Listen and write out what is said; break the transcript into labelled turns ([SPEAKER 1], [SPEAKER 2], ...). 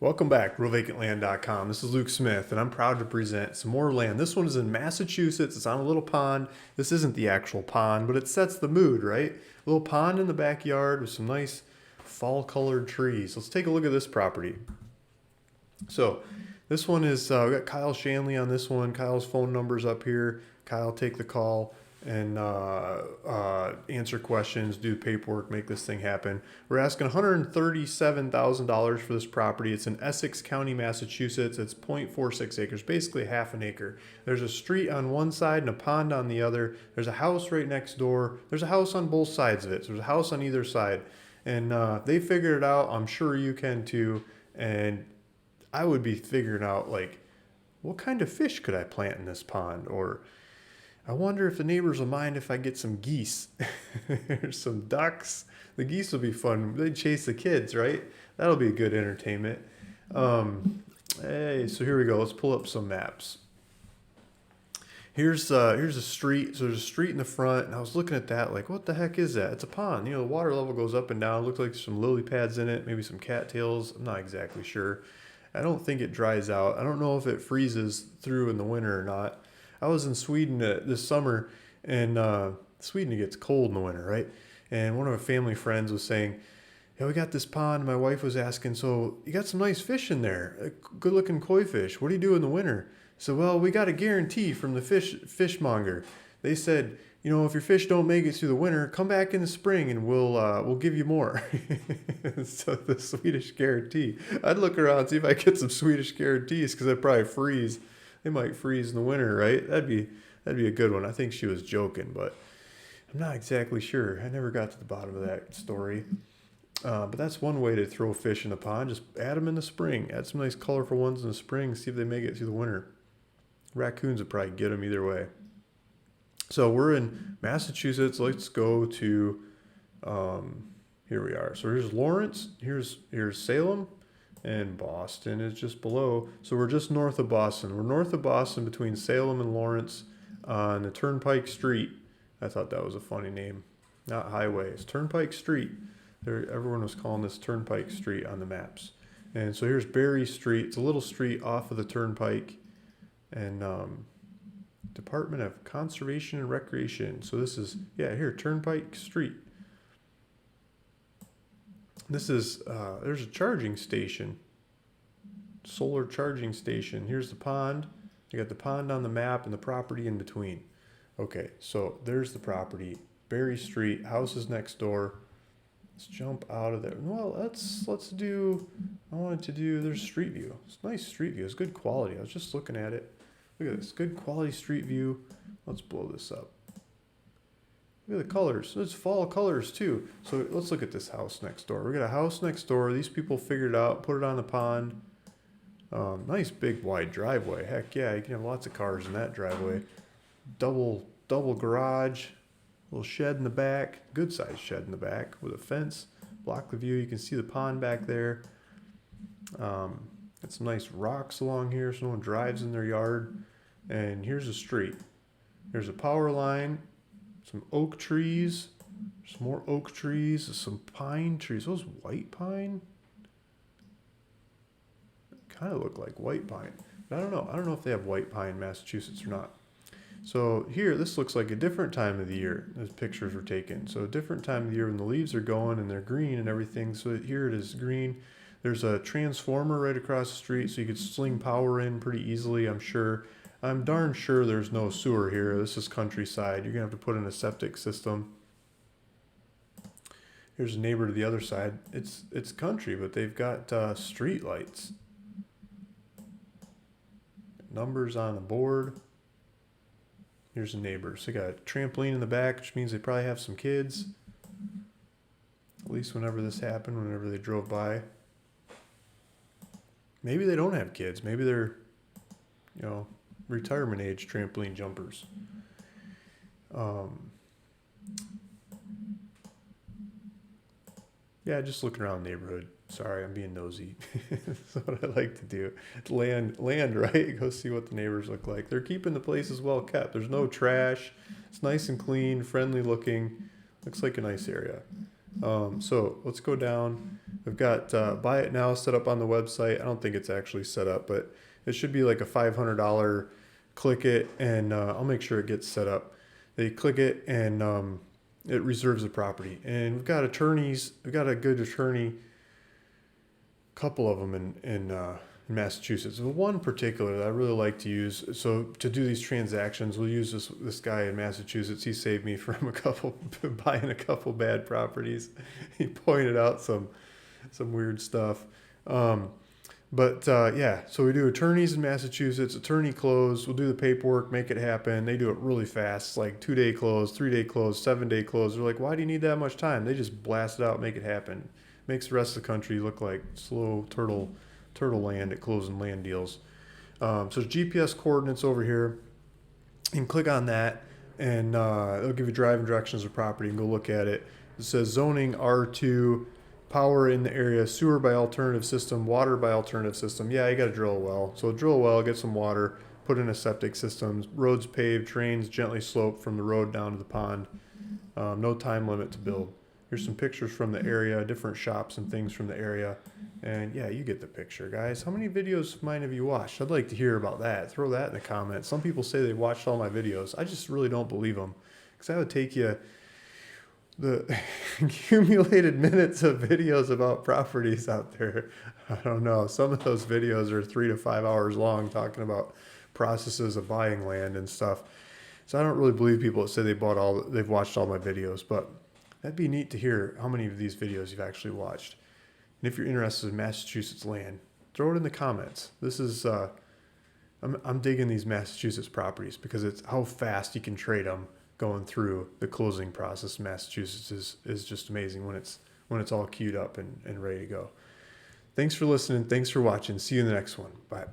[SPEAKER 1] Welcome back, realvacantland.com. This is Luke Smith, and I'm proud to present some more land. This one is in Massachusetts. It's on a little pond. This isn't the actual pond, but it sets the mood, right? A little pond in the backyard with some nice fall-colored trees. Let's take a look at this property. So, this one is, we got Kyle Shanley on this one. Kyle's phone number's up here. Kyle, take the call and answer questions, do paperwork, make this thing happen. We're asking $137,000 for this property. It's in Essex County, Massachusetts. It's 0.46 acres, basically half an acre. There's a street on one side and a pond on the other. There's a house right next door. There's a house on both sides of it. So there's a house on either side. And they figured it out. I'm sure you can too. And I would be figuring out, like, what kind of fish could I plant in this pond? Or I wonder if the neighbors will mind if I get some geese or some ducks. The geese will be fun. They chase the kids, right? That'll be good entertainment. Hey, so here we go. Let's pull up some maps. Here's a street. So there's a street in the front, and I was looking at that like, what the heck is that? It's a pond. You know, the water level goes up and down. It looks like there's some lily pads in it, maybe some cattails. I'm not exactly sure. I don't think it dries out. I don't know if it freezes through in the winter or not. I was in Sweden this summer, and Sweden, it gets cold in the winter, right? And one of my family friends was saying, yeah, we got this pond. My wife was asking, so you got some nice fish in there, good looking koi fish. What do you do in the winter? So, well, we got a guarantee from the fishmonger. They said, you know, if your fish don't make it through the winter, come back in the spring and we'll give you more. So the Swedish guarantee. I'd look around and see if I get some Swedish guarantees because I'd probably freeze. They might freeze in the winter, right? That'd be a good one. I think she was joking, but I'm not exactly sure. I never got to the bottom of that story. But that's one way to throw fish in the pond. Just add them in the spring. Add some nice colorful ones in the spring. See if they make it through the winter. Raccoons would probably get them either way. So we're in Massachusetts. Let's go to, here we are. So here's Lawrence. Here's Salem. And Boston is just below. So we're just north of Boston. We're north of Boston between Salem and Lawrence on the Turnpike Street. I thought that was a funny name. Not highway. It's Turnpike Street. Everyone was calling this Turnpike Street on the maps. And so here's Berry Street. It's a little street off of the Turnpike. And Department of Conservation and Recreation. So this is, yeah, here, Turnpike Street. This is, there's a charging station, solar charging station. Here's the pond. You got the pond on the map and the property in between. Okay, so there's the property. Berry Street, houses next door. Let's jump out of there. Well, let's do, I wanted to do, there's street view. It's nice street view. It's good quality. I was just looking at it. Look at this, good quality street view. Let's blow this up. Look at the colors. It's fall colors too. So let's look at this house next door. We got a house next door. These people figured it out, put it on the pond. Nice big wide driveway. Heck yeah, you can have lots of cars in that driveway. Double garage, little shed in the back, good sized shed in the back with a fence. Block the view. You can see the pond back there. Got some nice rocks along here so no one drives in their yard. And here's a street. There's a power line. Some oak trees, some more oak trees, some pine trees. Those white pine kind of look like white pine. But I don't know. I don't know if they have white pine in Massachusetts or not. So here, this looks like a different time of the year. Those pictures were taken. So a different time of the year when the leaves are going and they're green and everything. So here it is green. There's a transformer right across the street, so you could sling power in pretty easily, I'm sure. I'm darn sure there's no sewer here. This is countryside. You're going to have to put in a septic system. Here's a neighbor to the other side. It's country, but they've got street lights. Numbers on the board. Here's a neighbor. So they got a trampoline in the back, which means they probably have some kids. At least whenever this happened, whenever they drove by. Maybe they don't have kids. Maybe they're, you know, retirement age trampoline jumpers. Yeah, just looking around the neighborhood. Sorry, I'm being nosy. That's what I like to do. Land, right? Go see what the neighbors look like. They're keeping the places well kept. There's no trash. It's nice and clean, friendly looking. Looks like a nice area. So let's go down. I've got buy it now set up on the website. I don't think it's actually set up, but it should be like a $500. Click it, and I'll make sure it gets set up. They click it, and it reserves the property. And we've got attorneys. We've got a good attorney, couple of them in Massachusetts. But one particular that I really like to use. So to do these transactions, we'll use this guy in Massachusetts. He saved me from buying a couple bad properties. He pointed out some weird stuff. Yeah, so we do attorneys in Massachusetts, attorney close. We'll do the paperwork, make it happen. They do it really fast. It's like 2-day close, 3-day close, 7-day close. They're like, why do you need that much time? They just blast it out, make it happen. Makes the rest of the country look like slow turtle land at closing land deals. So there's GPS coordinates over here. You can click on that, and it'll give you driving directions of property and go look at it. It says zoning R2. Power in the area, sewer by alternative system, water by alternative system. Yeah, you got to drill a well. So drill a well, get some water, put in a septic system. Roads paved, drains gently sloped from the road down to the pond. No time limit to build. Here's some pictures from the area, different shops and things from the area. And yeah, you get the picture, guys. How many videos of mine have you watched? I'd like to hear about that. Throw that in the comments. Some people say they watched all my videos. I just really don't believe them, because that would take you the accumulated minutes of videos about properties out there. I don't know. Some of those videos are 3 to 5 hours long, talking about processes of buying land and stuff. So I don't really believe people that say they've watched all my videos, but that'd be neat to hear how many of these videos you've actually watched. And if you're interested in Massachusetts land, throw it in the comments. This is, I'm digging these Massachusetts properties because it's how fast you can trade them. Going through the closing process in Massachusetts is just amazing when it's all queued up and ready to go. Thanks for listening. Thanks for watching. See you in the next one. Bye.